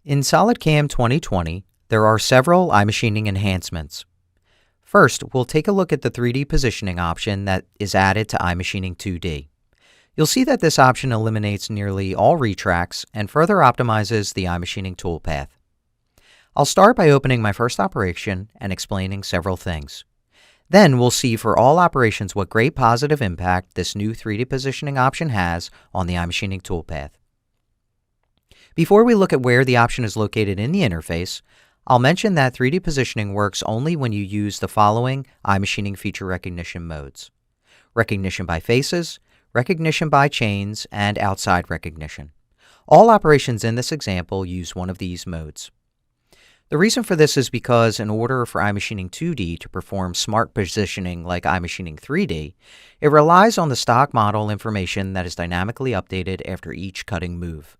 In SolidCAM 2020, there are several iMachining enhancements. First, we'll take a look at the 3D positioning option that is added to iMachining 2D. You'll see that this option eliminates nearly all retracts and further optimizes the iMachining toolpath. I'll start by opening my first operation and explaining several things. Then we'll see for all operations what great positive impact this new 3D positioning option has on the iMachining toolpath. Before we look at where the option is located in the interface, I'll mention that 3D positioning works only when you use the following iMachining feature recognition modes: recognition by faces, recognition by chains, and outside recognition. All operations in this example use one of these modes. The reason for this is because in order for iMachining 2D to perform smart positioning like iMachining 3D, it relies on the stock model information that is dynamically updated after each cutting move.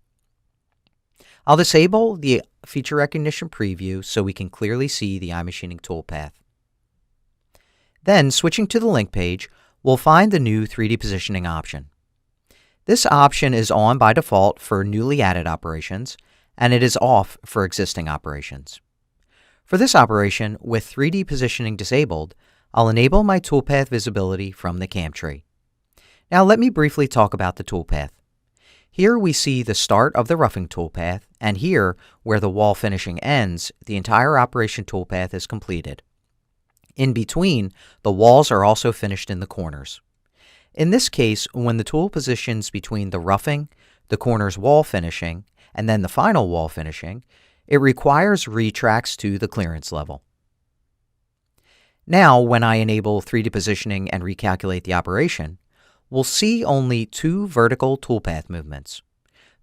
I'll disable the feature recognition preview so we can clearly see the iMachining toolpath. Then, switching to the link page, we'll find the new 3D positioning option. This option is on by default for newly added operations, and it is off for existing operations. For this operation, with 3D positioning disabled, I'll enable my toolpath visibility from the CAM tree. Now let me briefly talk about the toolpath. Here we see the start of the roughing toolpath, and here, where the wall finishing ends, the entire operation toolpath is completed. In between, the walls are also finished in the corners. In this case, when the tool positions between the roughing, the corners wall finishing, and then the final wall finishing, it requires retracts to the clearance level. Now, when I enable 3D positioning and recalculate the operation, we'll see only two vertical toolpath movements: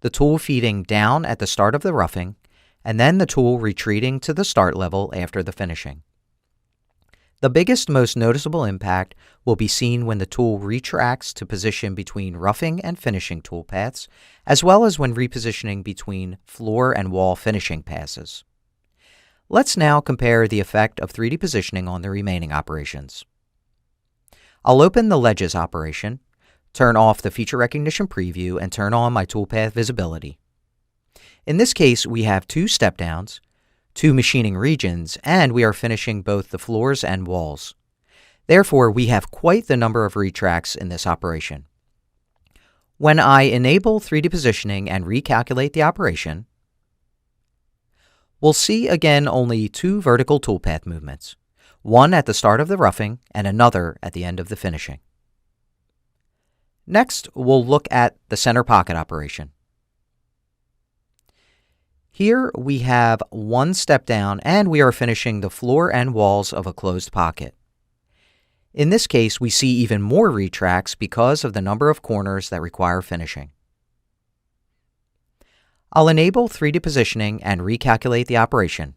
the tool feeding down at the start of the roughing, and then the tool retreating to the start level after the finishing. The biggest, most noticeable impact will be seen when the tool retracts to position between roughing and finishing toolpaths, as well as when repositioning between floor and wall finishing passes. Let's now compare the effect of 3D positioning on the remaining operations. I'll open the Ledges operation, turn off the feature recognition preview, and turn on my toolpath visibility. In this case, we have two step-downs, two machining regions, and we are finishing both the floors and walls. Therefore, we have quite the number of retracts in this operation. When I enable 3D positioning and recalculate the operation, we'll see again only two vertical toolpath movements, one at the start of the roughing and another at the end of the finishing. Next, we'll look at the center pocket operation. Here we have one step down, and we are finishing the floor and walls of a closed pocket. In this case, we see even more retracts because of the number of corners that require finishing. I'll enable 3D positioning and recalculate the operation.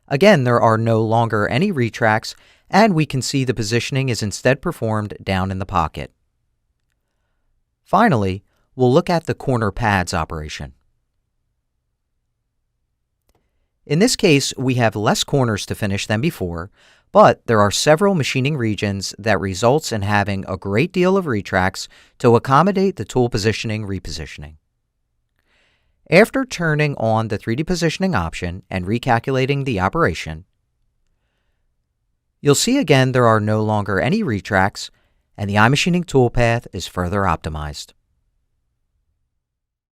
Again, there are no longer any retracts, and we can see the positioning is instead performed down in the pocket. Finally, we'll look at the corner pads operation. In this case, we have less corners to finish than before, but there are several machining regions that results in having a great deal of retracts to accommodate the tool positioning repositioning. After turning on the 3D positioning option and recalculating the operation, you'll see again there are no longer any retracts, and the iMachining toolpath is further optimized.